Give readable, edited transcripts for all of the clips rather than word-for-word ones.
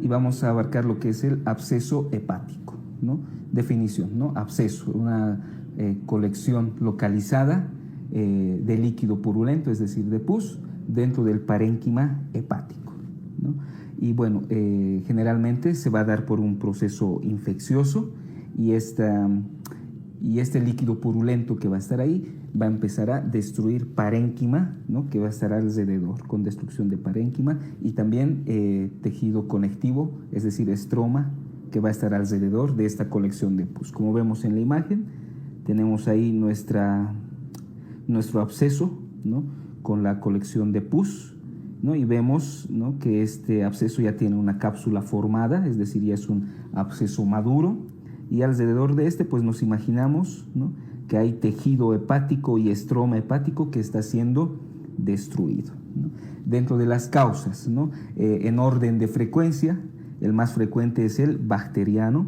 y vamos a abarcar lo que es el absceso hepático, ¿no? Definición, ¿no? Absceso, una colección localizada de líquido purulento, es decir, de pus, dentro del parénquima hepático, ¿no? Y bueno, generalmente se va a dar por un proceso infeccioso y este líquido purulento que va a estar ahí va a empezar a destruir parénquima, ¿no? Que va a estar alrededor, con destrucción de parénquima, y también tejido conectivo, es decir, estroma, que va a estar alrededor de esta colección de pus. Como vemos en la imagen, tenemos ahí nuestro absceso, ¿no? Con la colección de pus, ¿no? Y vemos, ¿no? Que este absceso ya tiene una cápsula formada, es decir, ya es un absceso maduro, y alrededor de este pues nos imaginamos, ¿no? Que hay tejido hepático y estroma hepático que está siendo destruido, ¿no? Dentro de las causas, ¿no? En orden de frecuencia, el más frecuente es el bacteriano,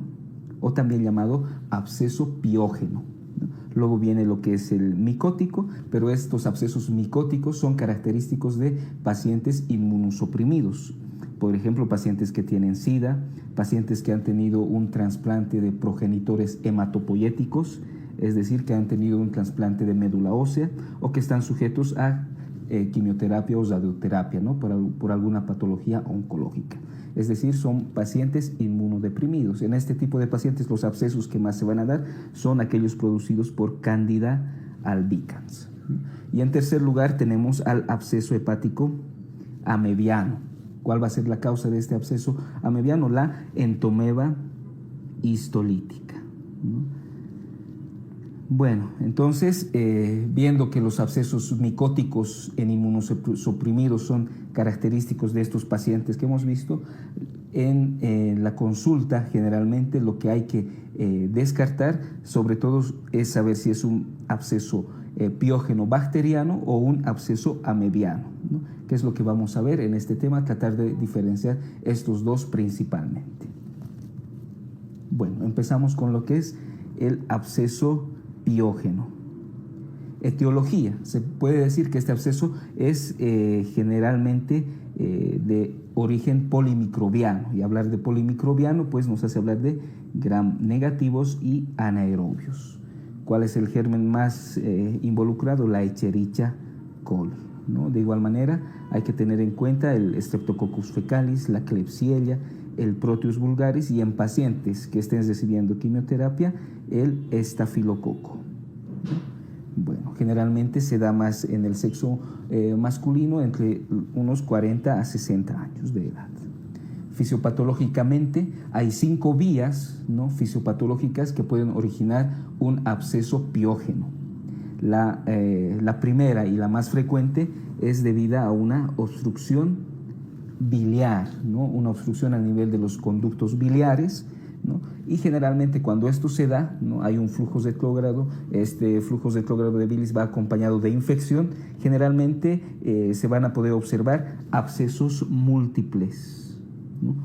o también llamado absceso piógeno, ¿no? Luego viene lo que es el micótico, pero estos abscesos micóticos son característicos de pacientes inmunosuprimidos. Por ejemplo, pacientes que tienen SIDA, pacientes que han tenido un trasplante de progenitores hematopoyéticos, es decir, que han tenido un trasplante de médula ósea o que están sujetos a quimioterapia o radioterapia, ¿no? por alguna patología oncológica. Es decir, son pacientes inmunodeprimidos. En este tipo de pacientes los abscesos que más se van a dar son aquellos producidos por Candida albicans. Y en tercer lugar tenemos al absceso hepático amebiano. ¿Cuál va a ser la causa de este absceso amebiano? La entomeba histolítica, ¿no? Bueno, entonces, viendo que los abscesos micóticos en inmunosuprimidos son característicos de estos pacientes que hemos visto, en la consulta generalmente lo que hay que descartar, sobre todo, es saber si es un absceso piógeno bacteriano o un absceso amebiano, ¿no? ¿Qué es lo que vamos a ver en este tema? Tratar de diferenciar estos dos principalmente. Bueno, empezamos con lo que es el absceso piógeno. Etiología. Se puede decir que este absceso es generalmente de origen polimicrobiano, y hablar de polimicrobiano pues nos hace hablar de gram negativos y anaerobios. ¿Cuál es el germen más involucrado? La Escherichia coli, ¿no? De igual manera hay que tener en cuenta el Streptococcus fecalis, la Klebsiella, el Proteus vulgaris, y en pacientes que estén recibiendo quimioterapia, el estafilococo. Bueno, generalmente se da más en el sexo masculino entre unos 40 a 60 años de edad. Fisiopatológicamente hay 5 vías, ¿no? Fisiopatológicas que pueden originar un absceso piógeno. La primera y la más frecuente es debida a una obstrucción biliar, ¿no? Una obstrucción a nivel de los conductos biliares, ¿no? Y generalmente cuando esto se da, ¿no? Hay un flujo retrógrado. Este flujo retrógrado de bilis va acompañado de infección. Generalmente se van a poder observar abscesos múltiples, ¿no?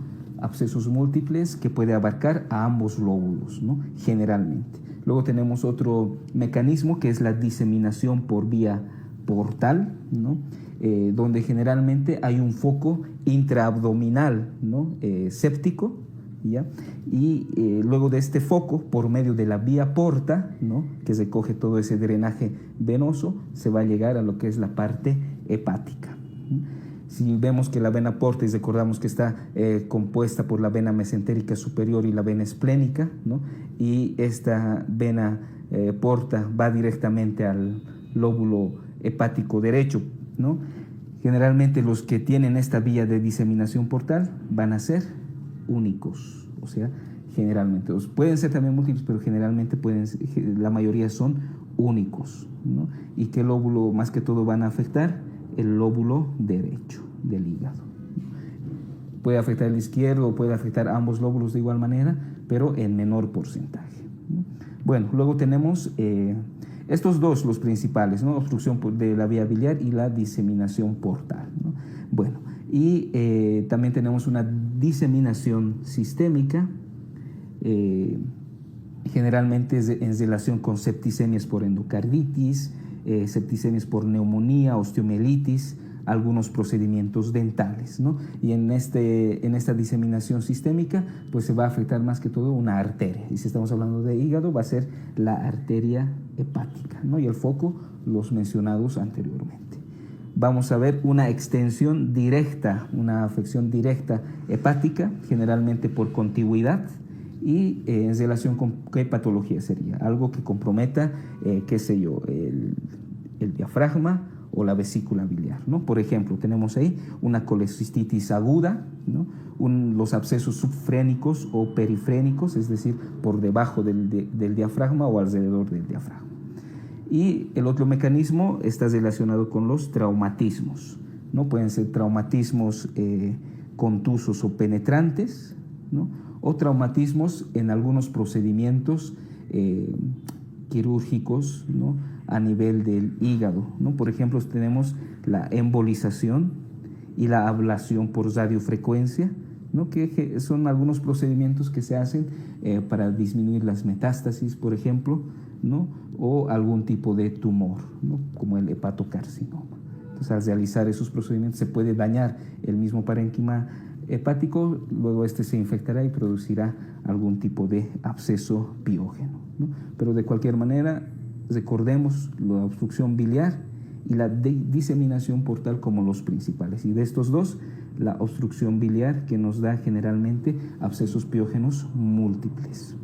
Abscesos múltiples que puede abarcar a ambos lóbulos, ¿no? Generalmente. Luego tenemos otro mecanismo que es la diseminación por vía portal, ¿no? Donde generalmente hay un foco intraabdominal, ¿no? Séptico, ¿ya? Y luego de este foco, por medio de la vía porta, ¿no? Que recoge todo ese drenaje venoso, se va a llegar a lo que es la parte hepática. Si vemos que la vena porta, y recordamos que está compuesta por la vena mesentérica superior y la vena esplénica, ¿no? Y esta vena porta va directamente al lóbulo hepático derecho, ¿no? Generalmente los que tienen esta vía de diseminación portal van a ser únicos, o sea, generalmente. Pueden ser también múltiples, pero generalmente la mayoría son únicos, ¿no? ¿Y qué lóbulo más que todo van a afectar? El lóbulo derecho del hígado. Puede afectar el izquierdo o puede afectar ambos lóbulos de igual manera, pero en menor porcentaje, ¿no? Bueno, luego tenemos estos dos, los principales, ¿no? Obstrucción de la vía biliar y la diseminación portal, ¿no? Bueno, y también tenemos una diseminación sistémica, generalmente es en relación con septicemias por endocarditis, septicemias por neumonía, osteomielitis, algunos procedimientos dentales, ¿no? Y en esta diseminación sistémica, pues se va a afectar más que todo una arteria. Y si estamos hablando de hígado, va a ser la arteria hepática, ¿no? Y el foco, los mencionados anteriormente. Vamos a ver una extensión directa, una afección directa hepática, generalmente por contigüidad, y en relación con qué patología sería, algo que comprometa, qué sé yo, el diafragma o la vesícula biliar, ¿no? Por ejemplo, tenemos ahí una colecistitis aguda, ¿no? Los abscesos subfrénicos o perifrénicos, es decir, por debajo del diafragma o alrededor del diafragma. Y el otro mecanismo está relacionado con los traumatismos, ¿no? Pueden ser traumatismos contusos o penetrantes, ¿no? O traumatismos en algunos procedimientos quirúrgicos, ¿no? A nivel del hígado, ¿no? Por ejemplo, tenemos la embolización y la ablación por radiofrecuencia, ¿no? Que son algunos procedimientos que se hacen para disminuir las metástasis, por ejemplo, ¿no? O algún tipo de tumor, ¿no? Como el hepatocarcinoma. Entonces, al realizar esos procedimientos se puede dañar el mismo parénquima hepático, luego este se infectará y producirá algún tipo de absceso piógeno, ¿no? Pero de cualquier manera, recordemos la obstrucción biliar y la diseminación portal como los principales. Y de estos dos, la obstrucción biliar, que nos da generalmente abscesos piógenos múltiples.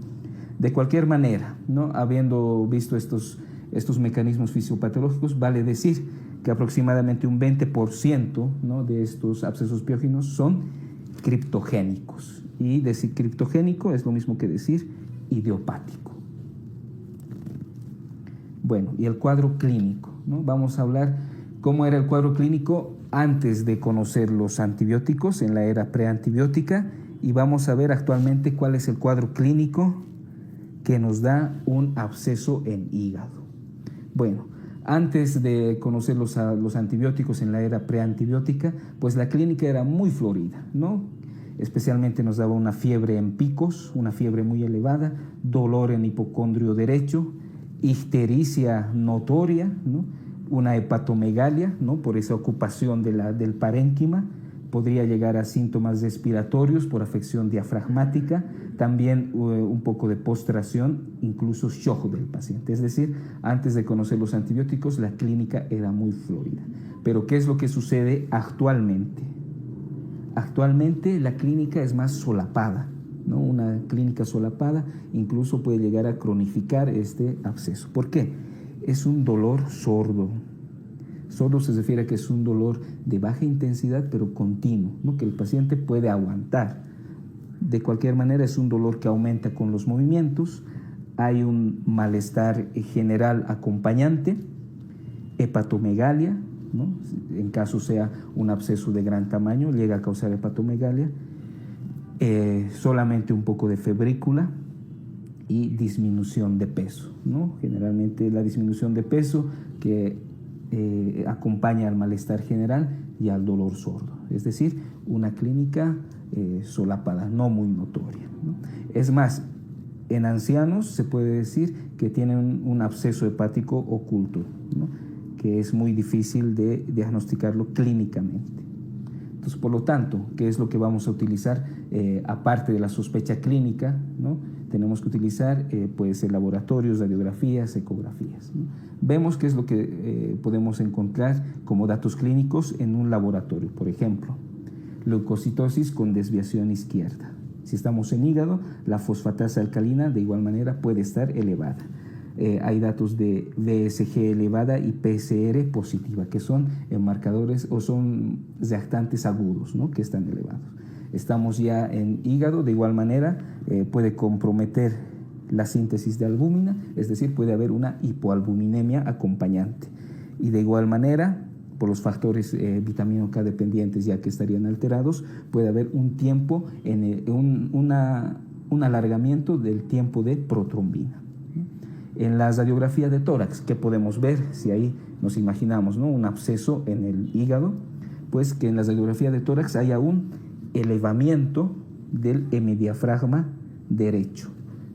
De cualquier manera, ¿no? Habiendo visto estos mecanismos fisiopatológicos, vale decir que aproximadamente un 20%, ¿no? De estos abscesos piógenos son criptogénicos. Y decir criptogénico es lo mismo que decir idiopático. Bueno, y el cuadro clínico, ¿no? Vamos a hablar cómo era el cuadro clínico antes de conocer los antibióticos en la era preantibiótica, y vamos a ver actualmente cuál es el cuadro clínico que nos da un absceso en hígado. Bueno, antes de conocer los antibióticos en la era preantibiótica, pues la clínica era muy florida, ¿no? Especialmente nos daba una fiebre en picos, una fiebre muy elevada, dolor en hipocondrio derecho, ictericia notoria, ¿no? Una hepatomegalia, ¿no? Por esa ocupación del parénquima. Podría llegar a síntomas respiratorios por afección diafragmática, también un poco de postración, incluso shock del paciente. Es decir, antes de conocer los antibióticos, la clínica era muy florida. Pero ¿qué es lo que sucede actualmente? Actualmente la clínica es más solapada, ¿no? Una clínica solapada incluso puede llegar a cronificar este absceso. ¿Por qué? Es un dolor sordo. Sordo se refiere a que es un dolor de baja intensidad pero continuo, ¿no? Que el paciente puede aguantar. De cualquier manera es un dolor que aumenta con los movimientos, hay un malestar general acompañante, hepatomegalia, ¿no? En caso sea un absceso de gran tamaño, llega a causar hepatomegalia, solamente un poco de febrícula y disminución de peso, ¿no? Generalmente la disminución de peso que acompaña al malestar general y al dolor sordo, es decir, una clínica solapada, no muy notoria, ¿no? Es más, en ancianos se puede decir que tienen un absceso hepático oculto, ¿no? Que es muy difícil de diagnosticarlo clínicamente. Entonces, por lo tanto, ¿qué es lo que vamos a utilizar aparte de la sospecha clínica, ¿no? Tenemos que utilizar pues, laboratorios, radiografías, ecografías, ¿no? Vemos qué es lo que podemos encontrar como datos clínicos en un laboratorio. Por ejemplo, leucocitosis con desviación izquierda. Si estamos en hígado, la fosfatasa alcalina de igual manera puede estar elevada. Hay datos de VSG elevada y PCR positiva, que son marcadores o son reactantes agudos, ¿no? Que están elevados. Estamos ya en hígado, de igual manera puede comprometer la síntesis de albúmina, es decir, puede haber una hipoalbuminemia acompañante. Y de igual manera, por los factores vitamina K dependientes ya que estarían alterados, puede haber un tiempo, un alargamiento del tiempo de protrombina. En la radiografía de tórax, ¿qué podemos ver? Si ahí nos imaginamos, ¿no? Un absceso en el hígado, pues que en la radiografía de tórax haya un elevamiento del hemidiafragma derecho.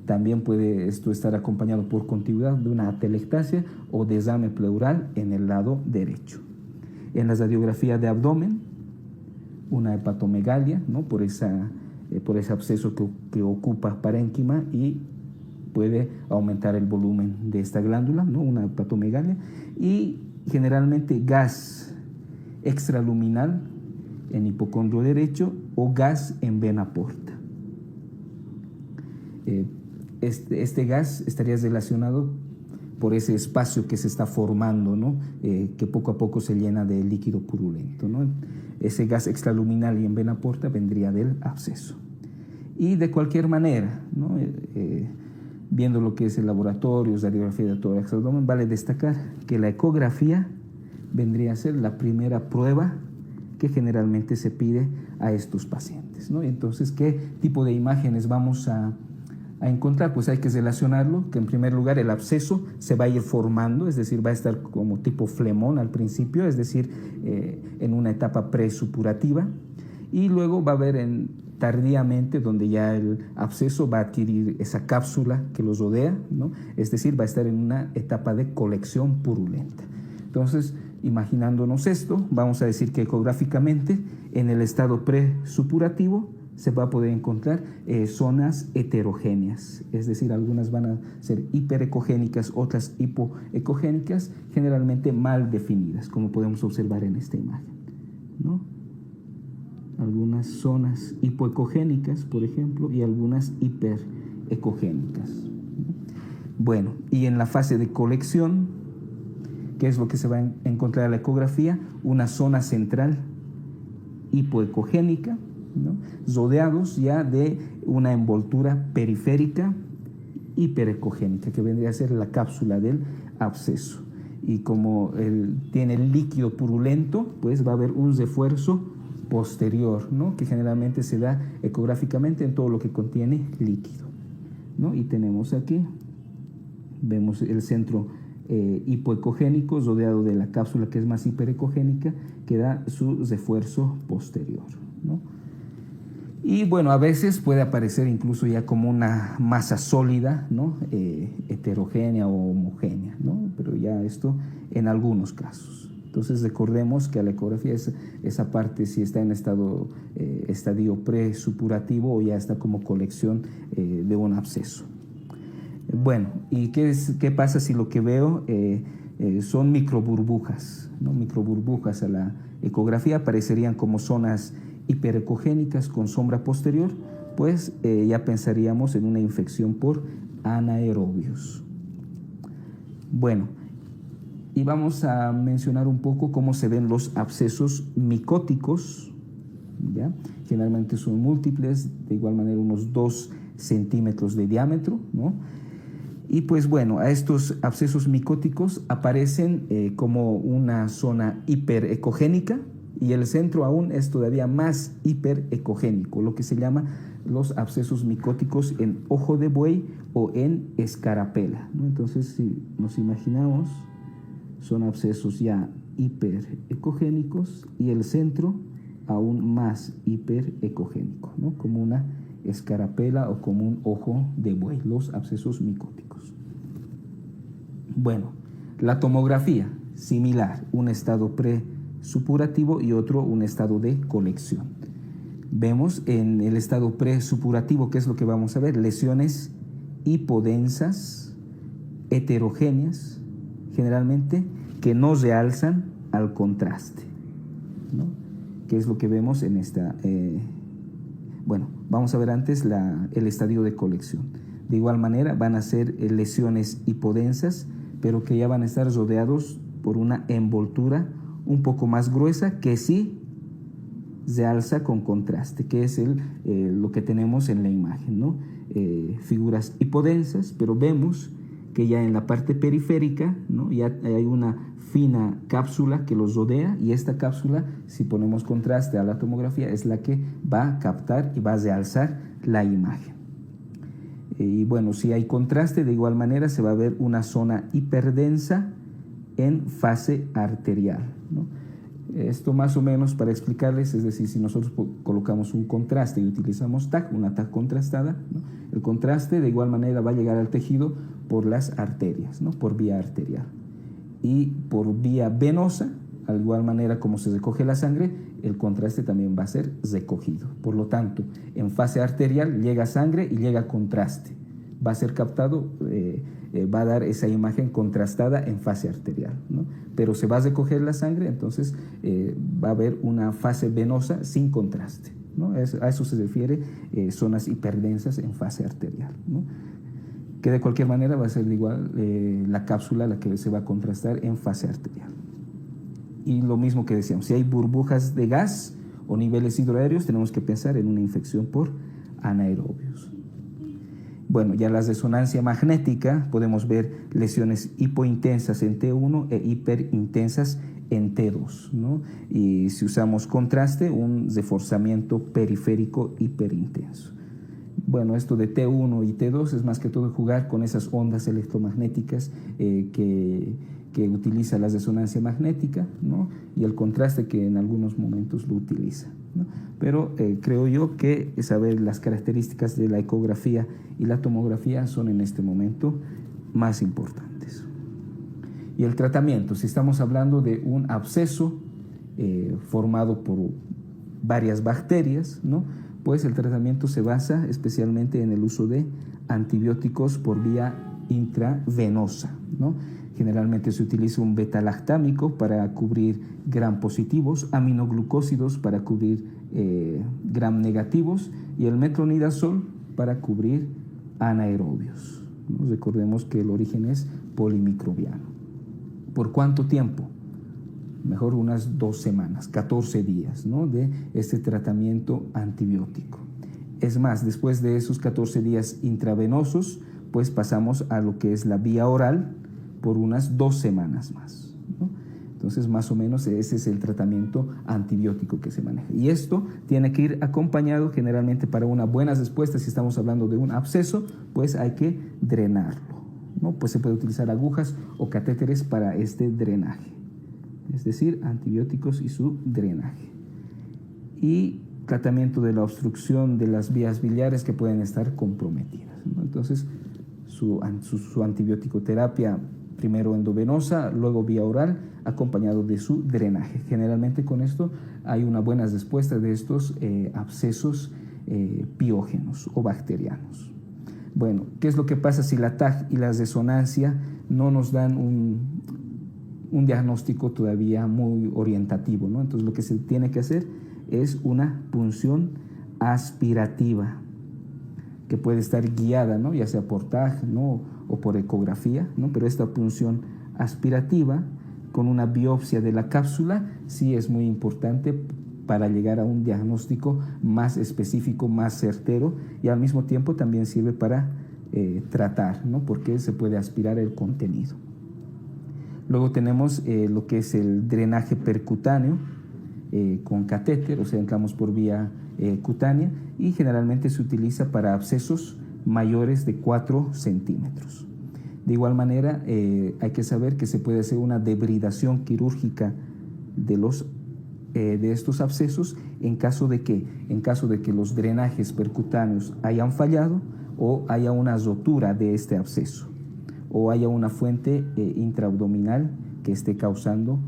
También puede esto estar acompañado por contigüidad de una atelectasia o desame pleural en el lado derecho. En la radiografía de abdomen, una hepatomegalia, ¿no? por ese absceso que ocupa parénquima y puede aumentar el volumen de esta glándula, ¿no? Una hepatomegalia. Y generalmente gas extraluminal en hipocondrio derecho o gas en vena porta. Este gas estaría relacionado por ese espacio que se está formando, ¿no? Que poco a poco se llena de líquido purulento, ¿no? Ese gas extraluminal y en vena porta vendría del absceso. Y de cualquier manera, ¿no? Viendo lo que es el laboratorio, radiografía de tórax abdomen, vale destacar que la ecografía vendría a ser la primera prueba que generalmente se pide a estos pacientes, ¿no? Entonces, ¿qué tipo de imágenes vamos a encontrar? Pues hay que relacionarlo, que en primer lugar el absceso se va a ir formando, es decir, va a estar como tipo flemón al principio, es decir, en una etapa presupurativa, y luego va a haber tardíamente donde ya el absceso va a adquirir esa cápsula que los rodea, ¿no? Es decir, va a estar en una etapa de colección purulenta. Entonces, imaginándonos esto, vamos a decir que ecográficamente en el estado presupurativo se va a poder encontrar zonas heterogéneas, es decir, algunas van a ser hiperecogénicas, otras hipoecogénicas, generalmente mal definidas, como podemos observar en esta imagen, ¿no? Algunas zonas hipoecogénicas, por ejemplo, y algunas hiperecogénicas. Bueno, y en la fase de colección, ¿qué es lo que se va a encontrar en la ecografía? Una zona central hipoecogénica, ¿no? Rodeados ya de una envoltura periférica hiperecogénica, que vendría a ser la cápsula del absceso. Y como tiene el líquido purulento, pues va a haber un refuerzo posterior, ¿no? Que generalmente se da ecográficamente en todo lo que contiene líquido, ¿no? Y tenemos aquí, vemos el centro hipoecogénico rodeado de la cápsula que es más hiperecogénica, que da su refuerzo posterior, ¿no? Y bueno, a veces puede aparecer incluso ya como una masa sólida, ¿no? Heterogénea o homogénea, ¿no? Pero ya esto en algunos casos. Entonces recordemos que a la ecografía esa parte si está en estadio presupurativo o ya está como colección de un absceso. Bueno, ¿y qué pasa si lo que veo son microburbujas, ¿no? Microburbujas a la ecografía aparecerían como zonas hiperecogénicas con sombra posterior, pues ya pensaríamos en una infección por anaerobios. Bueno, y vamos a mencionar un poco cómo se ven los abscesos micóticos, ¿ya? Generalmente son múltiples, de igual manera unos 2 centímetros de diámetro, ¿no? Y pues bueno, a estos abscesos micóticos aparecen como una zona hiperecogénica, y el centro aún es todavía más hiperecogénico, lo que se llama los abscesos micóticos en ojo de buey o en escarapela, ¿no? Entonces, si nos imaginamos, son abscesos ya hiperecogénicos y el centro aún más hiperecogénico, ¿no? Como una escarapela o como un ojo de buey, los abscesos micóticos. Bueno, la tomografía, similar, un estado presupurativo y otro un estado de colección. Vemos en el estado presupurativo, ¿qué es lo que vamos a ver? Lesiones hipodensas, heterogéneas, generalmente que no realzan al contraste, ¿no? ¿Qué es lo que vemos en esta? Bueno, vamos a ver antes el estadio de colección. De igual manera van a ser lesiones hipodensas, pero que ya van a estar rodeados por una envoltura un poco más gruesa que sí se alza con contraste, que es lo que tenemos en la imagen, ¿no? Figuras hipodensas, pero vemos que ya en la parte periférica, ¿no? Ya hay una fina cápsula que los rodea, y esta cápsula, si ponemos contraste a la tomografía, es la que va a captar y va a realzar la imagen. Y bueno, si hay contraste, de igual manera se va a ver una zona hiperdensa en fase arterial, ¿no? Esto más o menos para explicarles, es decir, si nosotros colocamos un contraste y utilizamos una TAC contrastada, ¿no? El contraste de igual manera va a llegar al tejido por las arterias, ¿no? Por vía arterial. Y por vía venosa Al igual manera como se recoge la sangre, el contraste también va a ser recogido. Por lo tanto, en fase arterial llega sangre y llega contraste. Va a ser captado, va a dar esa imagen contrastada en fase arterial, ¿no? Pero se va a recoger la sangre, entonces va a haber una fase venosa sin contraste, ¿no? A eso se refiere zonas hiperdensas en fase arterial, ¿no? Que de cualquier manera va a ser igual la cápsula la que se va a contrastar en fase arterial. Y lo mismo que decíamos, si hay burbujas de gas o niveles hidroaéreos, tenemos que pensar en una infección por anaerobios. Bueno, ya la resonancia magnética, podemos ver lesiones hipointensas en T1 e hiperintensas en T2, ¿no? Y si usamos contraste, un reforzamiento periférico hiperintenso. Bueno, esto de T1 y T2 es más que todo jugar con esas ondas electromagnéticas que utiliza la resonancia magnética, ¿no? Y el contraste que en algunos momentos lo utiliza, ¿no? Pero creo yo que saber las características de la ecografía y la tomografía son en este momento más importantes. Y el tratamiento, si estamos hablando de un absceso formado por varias bacterias, ¿no? Pues el tratamiento se basa especialmente en el uso de antibióticos por vía intravenosa, ¿no? Generalmente se utiliza un beta-lactámico para cubrir gram positivos, aminoglucósidos para cubrir gram negativos y el metronidazol para cubrir anaerobios, ¿no? Recordemos que el origen es polimicrobiano. ¿Por cuánto tiempo? Mejor unas 2 semanas, 14 días, ¿no? De este tratamiento antibiótico. Es más, después de esos 14 días intravenosos, pues pasamos a lo que es la vía oral por unas 2 semanas más, ¿no? Entonces, más o menos ese es el tratamiento antibiótico que se maneja. Y esto tiene que ir acompañado generalmente para una buena respuesta. Si estamos hablando de un absceso, pues hay que drenarlo, ¿no? Pues se puede utilizar agujas o catéteres para este drenaje. Es decir, antibióticos y su drenaje. Y tratamiento de la obstrucción de las vías biliares que pueden estar comprometidas, ¿no? Entonces, su antibiótico terapia, primero endovenosa, luego vía oral, acompañado de su drenaje. Generalmente con esto hay una buena respuesta de estos abscesos piógenos o bacterianos. Bueno, ¿qué es lo que pasa si la TAG y la resonancia no nos dan un diagnóstico todavía muy orientativo, ¿no? Entonces lo que se tiene que hacer es una punción aspirativa que puede estar guiada, ¿no? Ya sea por TAG, ¿no? O por ecografía, ¿no? Pero esta punción aspirativa con una biopsia de la cápsula sí es muy importante para llegar a un diagnóstico más específico, más certero, y al mismo tiempo también sirve para tratar, ¿no? Porque se puede aspirar el contenido. Luego tenemos lo que es el drenaje percutáneo con catéter, o sea, entramos por vía cutánea, y generalmente se utiliza para abscesos mayores de 4 centímetros. De igual manera, hay que saber que se puede hacer una debridación quirúrgica de estos abscesos en caso de que los drenajes percutáneos hayan fallado o haya una rotura de este absceso, o haya una fuente intraabdominal que esté causando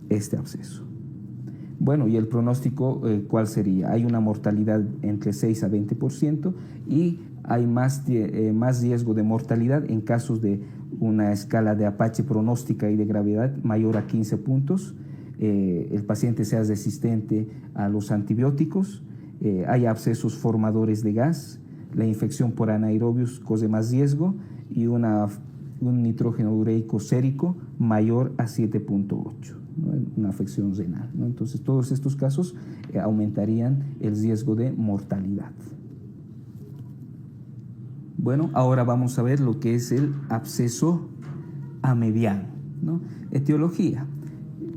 este absceso. Bueno, y el pronóstico, ¿cuál sería? Hay una mortalidad entre 6 a 20% y hay más riesgo de mortalidad en casos de una escala de Apache pronóstica y de gravedad mayor a 15 puntos. El paciente sea resistente a los antibióticos, hay abscesos formadores de gas, la infección por anaerobios cause más riesgo y un nitrógeno ureico sérico mayor a 7.8, ¿no? Una afección renal, ¿no? Entonces, todos estos casos aumentarían el riesgo de mortalidad. Bueno, ahora vamos a ver lo que es el absceso amebiano, ¿no? Etiología.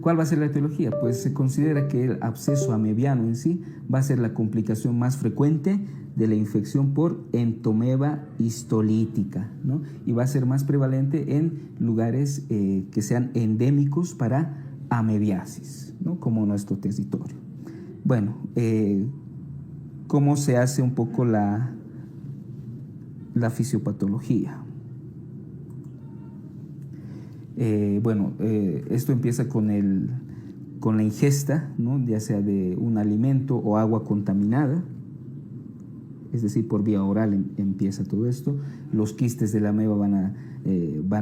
¿Cuál va a ser la etiología? Pues se considera que el absceso amebiano en sí va a ser la complicación más frecuente de la infección por entomeba histolítica, ¿no? Y va a ser más prevalente en lugares que sean endémicos para amebiasis, ¿no? Como nuestro territorio. Bueno, ¿cómo se hace un poco la fisiopatología? Esto empieza con la ingesta, ¿no? Ya sea de un alimento o agua contaminada, es decir, por vía oral empieza todo esto. Los quistes de la ameba van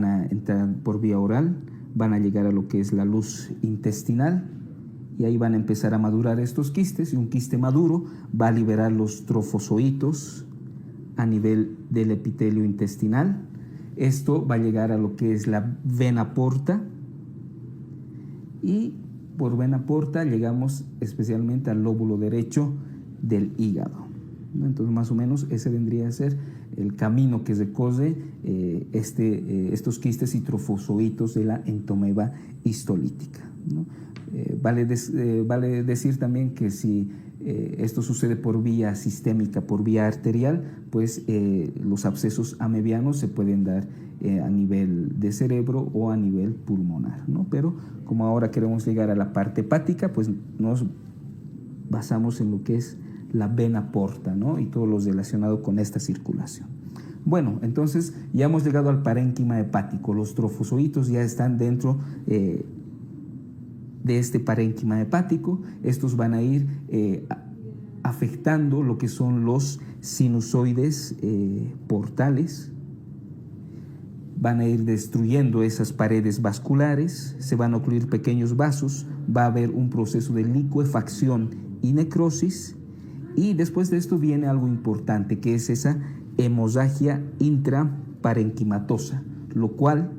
a entrar por vía oral, van a llegar a lo que es la luz intestinal y ahí van a empezar a madurar estos quistes, y un quiste maduro va a liberar los trofozoitos a nivel del epitelio intestinal. Esto va a llegar a lo que es la vena porta, y por vena porta llegamos especialmente al lóbulo derecho del hígado, ¿no? Entonces, más o menos ese vendría a ser el camino que recorre estos quistes y trofozoitos de la entomeba histolítica, ¿no? Vale decir también que si esto sucede por vía sistémica, por vía arterial, pues los abscesos amebianos se pueden dar a nivel de cerebro o a nivel pulmonar, ¿no? Pero como ahora queremos llegar a la parte hepática, pues nos basamos en lo que es la vena porta, ¿no? Y todo lo relacionado con esta circulación. Bueno, entonces ya hemos llegado al parénquima hepático. Los trofozoitos ya están dentro de este parénquima hepático. Estos van a ir afectando lo que son los sinusoides portales, van a ir destruyendo esas paredes vasculares, se van a ocluir pequeños vasos, va a haber un proceso de licuefacción y necrosis, y después de esto viene algo importante, que es esa hemorragia intraparenquimatosa, lo cual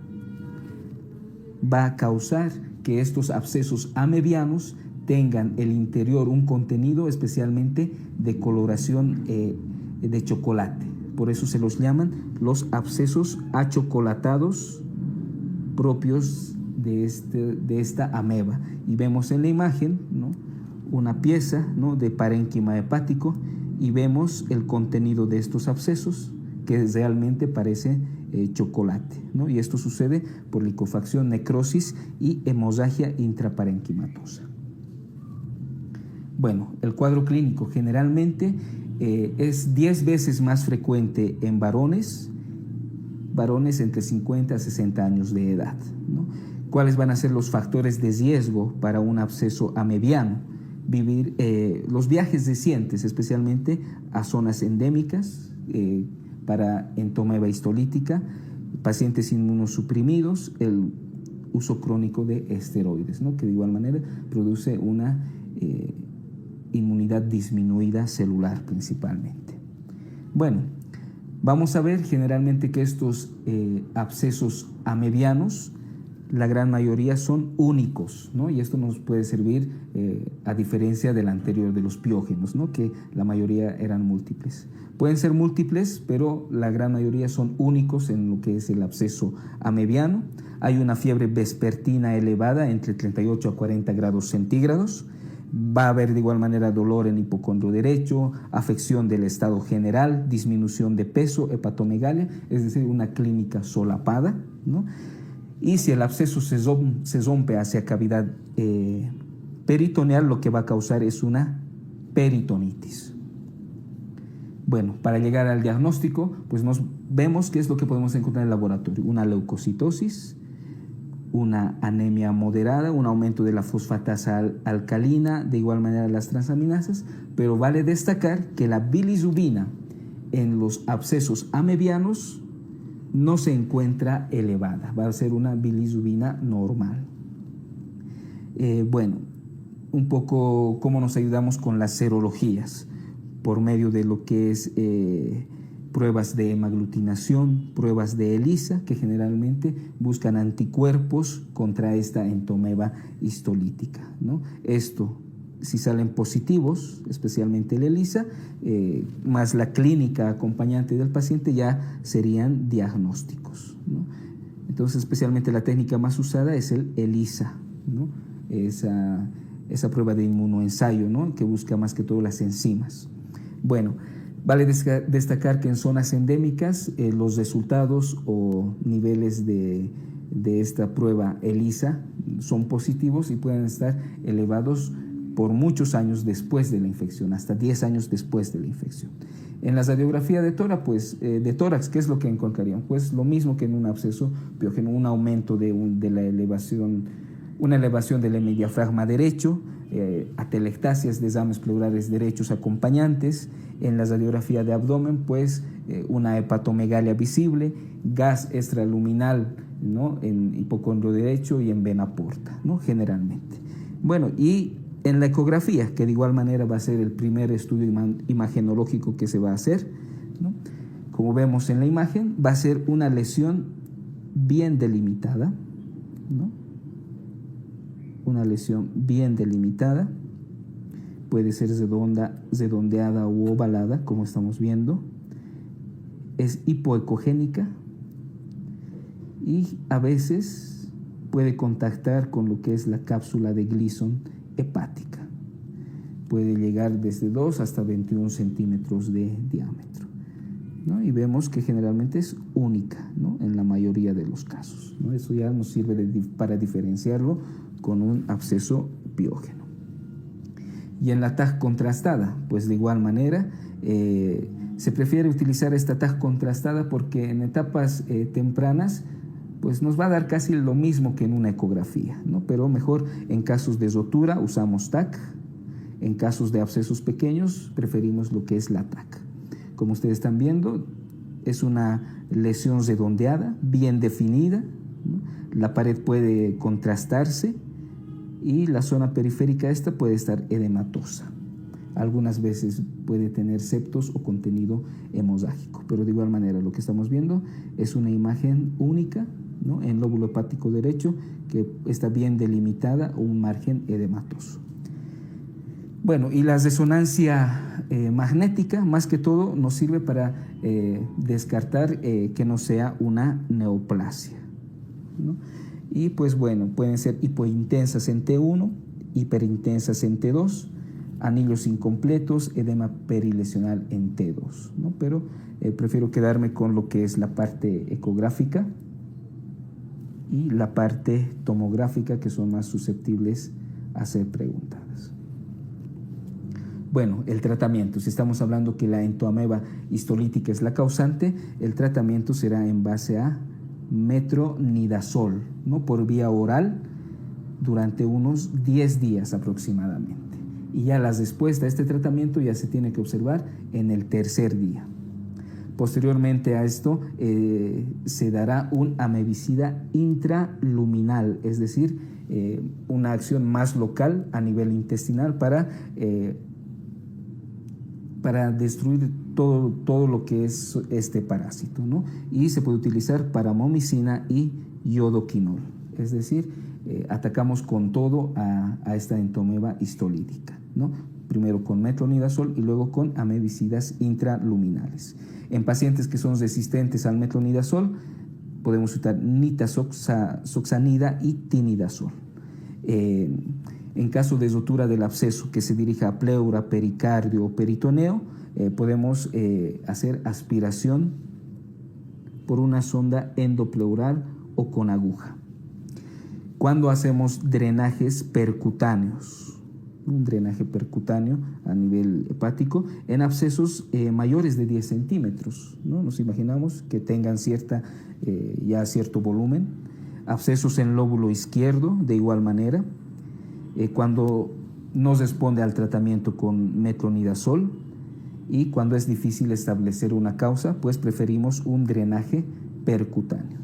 va a causar que estos abscesos amebianos tengan el interior un contenido especialmente de coloración de chocolate. Por eso se los llaman los abscesos achocolatados propios de esta ameba. Y vemos en la imagen, ¿no?, una pieza, ¿no?, de parénquima hepático, y vemos el contenido de estos abscesos, que realmente parece chocolate, ¿no? Y esto sucede por licuefacción, necrosis y hemorragia intraparenquimatosa. Bueno, el cuadro clínico generalmente es 10 veces más frecuente en varones entre 50 a 60 años de edad, ¿no? ¿Cuáles van a ser los factores de riesgo para un absceso amebiano? Los viajes recientes, especialmente a zonas endémicas, para entomeba histolítica, pacientes inmunosuprimidos, el uso crónico de esteroides, ¿no?, que de igual manera produce una inmunidad disminuida celular principalmente. Bueno, vamos a ver generalmente que estos abscesos amebianos, la gran mayoría son únicos, ¿no? Y esto nos puede servir a diferencia del anterior de los piógenos, ¿no?, que la mayoría eran múltiples. Pueden ser múltiples, pero la gran mayoría son únicos en lo que es el absceso amebiano. Hay una fiebre vespertina elevada entre 38 a 40 grados centígrados. Va a haber de igual manera dolor en hipocondrio derecho, afección del estado general, disminución de peso, hepatomegalia, es decir, una clínica solapada, ¿no? Y si el absceso se rompe hacia cavidad peritoneal, lo que va a causar es una peritonitis. Bueno, para llegar al diagnóstico, pues vemos qué es lo que podemos encontrar en el laboratorio: una leucocitosis, una anemia moderada, un aumento de la fosfatasa alcalina, de igual manera las transaminasas, pero vale destacar que la bilirrubina en los abscesos amebianos no se encuentra elevada, va a ser una bilirrubina normal. Bueno, un poco cómo nos ayudamos con las serologías, por medio de lo que es pruebas de hemaglutinación, pruebas de ELISA, que generalmente buscan anticuerpos contra esta entomeba histolítica, ¿no? Esto, si salen positivos, especialmente el ELISA, más la clínica acompañante del paciente, ya serían diagnósticos, ¿no? Entonces, especialmente la técnica más usada es el ELISA, ¿no?, esa prueba de inmunoensayo, ¿no?, que busca más que todo las enzimas. Bueno, vale destacar que en zonas endémicas los resultados o niveles de esta prueba ELISA son positivos y pueden estar elevados por muchos años después de la infección, hasta 10 años después de la infección. En la radiografía de tórax, de tórax, ¿qué es lo que encontrarían? Pues lo mismo que en un absceso piógeno, un aumento de la elevación, una elevación del diafragma derecho, atelectasias, desmanes pleurales derechos acompañantes. En la radiografía de abdomen, pues una hepatomegalia visible, gas extraluminal, ¿no?, en hipocondrio derecho y en vena porta, ¿no?, generalmente. Bueno, y en la ecografía, que de igual manera va a ser el primer estudio imagenológico que se va a hacer, ¿no?, como vemos en la imagen, va a ser una lesión bien delimitada, ¿no?, una lesión bien delimitada, puede ser redondeada u ovalada, como estamos viendo, es hipoecogénica y a veces puede contactar con lo que es la cápsula de Gleason hepática. Puede llegar desde 2 hasta 21 centímetros de diámetro, ¿no? Y vemos que generalmente es única, ¿no?, en la mayoría de los casos, ¿no? Eso ya nos sirve para diferenciarlo con un absceso piógeno. Y en la TAG contrastada, pues de igual manera, se prefiere utilizar esta TAG contrastada porque en etapas tempranas pues nos va a dar casi lo mismo que en una ecografía, ¿no? Pero mejor en casos de rotura usamos TAC, en casos de abscesos pequeños preferimos lo que es la TAC. Como ustedes están viendo, es una lesión redondeada, bien definida, ¿no? La pared puede contrastarse y la zona periférica esta puede estar edematosa. Algunas veces puede tener septos o contenido hemorrágico, pero de igual manera lo que estamos viendo es una imagen única, ¿no?, en lóbulo hepático derecho que está bien delimitada o un margen edematoso. Bueno, y la resonancia magnética, más que todo, nos sirve para descartar que no sea una neoplasia, ¿no? Y pues bueno, pueden ser hipointensas en T1, hiperintensas en T2, anillos incompletos, edema perilesional en T2, ¿no? Pero prefiero quedarme con lo que es la parte ecográfica y la parte tomográfica, que son más susceptibles a ser preguntadas. Bueno, el tratamiento, si estamos hablando que la entoameba histolítica es la causante, el tratamiento será en base a metronidazol, ¿no?, por vía oral durante unos 10 días aproximadamente. Y ya la respuesta a este tratamiento ya se tiene que observar en el tercer día. Posteriormente a esto se dará un amebicida intraluminal, es decir, una acción más local a nivel intestinal para destruir todo lo que es este parásito, ¿no? Y se puede utilizar paramomicina y iodoquinol, es decir, atacamos con todo a esta entomeba histolítica, ¿no? Primero con metronidazol y luego con amebicidas intraluminales. En pacientes que son resistentes al metronidazol podemos usar nitazoxanida y tinidazol. En caso de rotura del absceso que se dirija a pleura, pericardio o peritoneo, podemos hacer aspiración por una sonda endopleural o con aguja. Cuando hacemos drenajes percutáneos, un drenaje percutáneo a nivel hepático en abscesos mayores de 10 centímetros, ¿no? Nos imaginamos que tengan ya cierto volumen. Abscesos en lóbulo izquierdo, de igual manera. Cuando no responde al tratamiento con metronidazol y cuando es difícil establecer una causa, pues preferimos un drenaje percutáneo.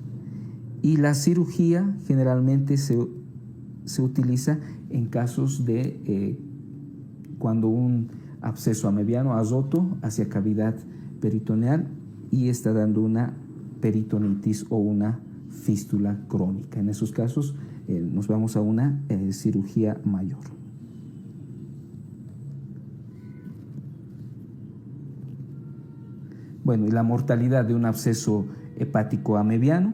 Y la cirugía generalmente se utiliza en casos de cuando un absceso amebiano azoto hacia cavidad peritoneal y está dando una peritonitis o una fístula crónica. En esos casos nos vamos a una cirugía mayor. Bueno, y la mortalidad de un absceso hepático amebiano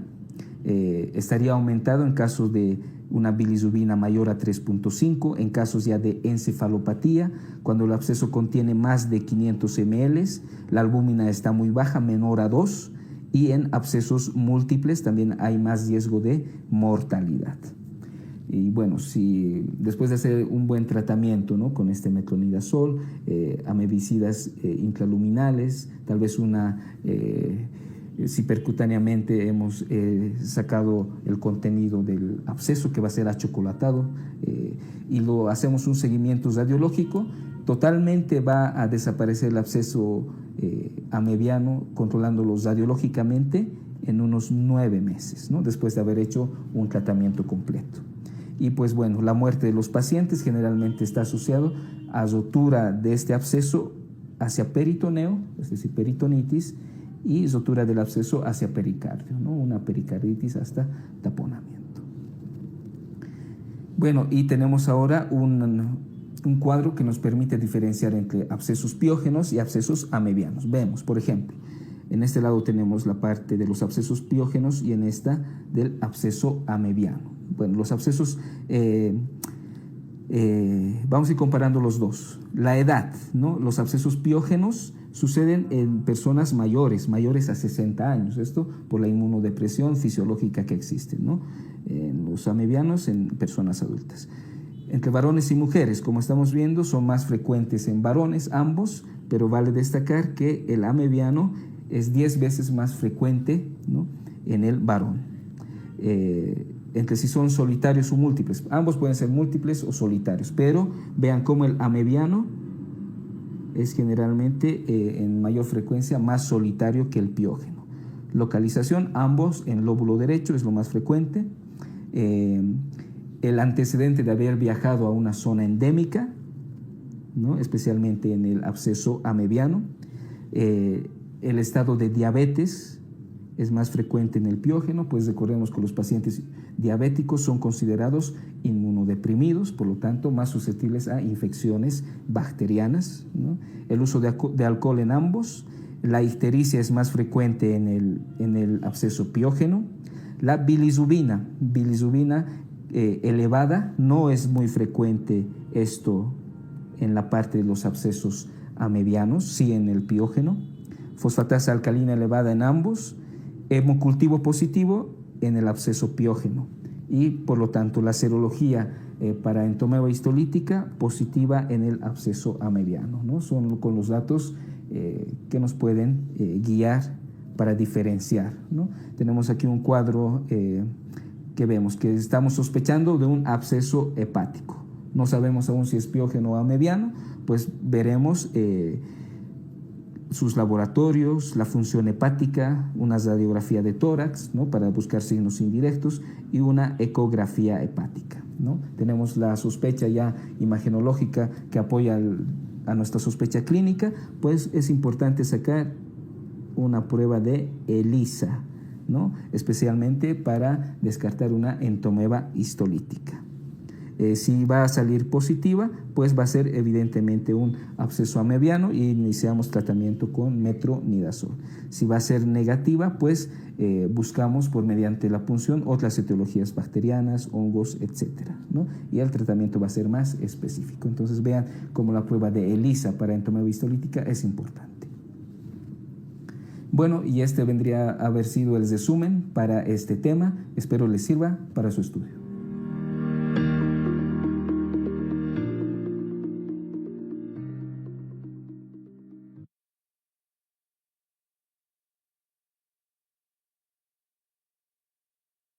estaría aumentado en casos de una bilirrubina mayor a 3.5, en casos ya de encefalopatía, cuando el absceso contiene más de 500 ml, la albúmina está muy baja, menor a 2, y en abscesos múltiples también hay más riesgo de mortalidad. Y bueno, si después de hacer un buen tratamiento, ¿no?, con este metronidazol, amebicidas intraluminales, tal vez si percutáneamente hemos sacado el contenido del absceso que va a ser achocolatado y lo hacemos un seguimiento radiológico, totalmente va a desaparecer el absceso amebiano controlándolo radiológicamente en unos 9 meses, ¿no?, después de haber hecho un tratamiento completo. Y pues bueno, la muerte de los pacientes generalmente está asociado a rotura de este absceso hacia peritoneo, es decir, peritonitis, y rotura del absceso hacia pericardio, ¿no?, una pericarditis hasta taponamiento. Bueno, y tenemos ahora un cuadro que nos permite diferenciar entre abscesos piógenos y abscesos amebianos. Vemos, por ejemplo, en este lado tenemos la parte de los abscesos piógenos y en esta del absceso amebiano. Bueno, los abscesos, vamos a ir comparando los dos. La edad, ¿no? Los abscesos piógenos suceden en personas mayores a 60 años. Esto por la inmunodepresión fisiológica que existe, ¿no? En los amebianos en personas adultas. Entre varones y mujeres, como estamos viendo, son más frecuentes en varones ambos, pero vale destacar que el amebiano es 10 veces más frecuente, ¿no?, en el varón. Entre si son solitarios o múltiples, ambos pueden ser múltiples o solitarios, pero vean cómo el amebiano es generalmente en mayor frecuencia más solitario que el piógeno. Localización, ambos en lóbulo derecho es lo más frecuente. El antecedente de haber viajado a una zona endémica, ¿no?, especialmente en el absceso amebiano. El estado de diabetes es más frecuente en el piógeno, pues recordemos que los pacientes diabéticos son considerados inmunodeprimidos, por lo tanto más susceptibles a infecciones bacterianas, ¿no? El uso de alcohol en ambos. La ictericia es más frecuente en el absceso piógeno. La bilirrubina elevada, no es muy frecuente esto en la parte de los abscesos amebianos, sí en el piógeno. Fosfatasa alcalina elevada en ambos. Hemocultivo positivo en el absceso piógeno y por lo tanto la serología para entomeba histolítica positiva en el absceso amebiano, ¿no? Son con los datos que nos pueden guiar para diferenciar, ¿no? Tenemos aquí un cuadro que vemos que estamos sospechando de un absceso hepático. No sabemos aún si es piógeno o amebiano, pues veremos sus laboratorios, la función hepática, una radiografía de tórax, ¿no?, para buscar signos indirectos y una ecografía hepática, ¿no? Tenemos la sospecha ya imagenológica que apoya a nuestra sospecha clínica, pues es importante sacar una prueba de ELISA, ¿no?, especialmente para descartar una entomeba histolítica. Si va a salir positiva, pues va a ser evidentemente un absceso amebiano y iniciamos tratamiento con metronidazol. Si va a ser negativa, pues buscamos por mediante la punción otras etiologías bacterianas, hongos, etcétera, ¿no? Y el tratamiento va a ser más específico. Entonces vean cómo la prueba de ELISA para entomeba histolítica es importante. Bueno, y este vendría a haber sido el resumen para este tema. Espero les sirva para su estudio.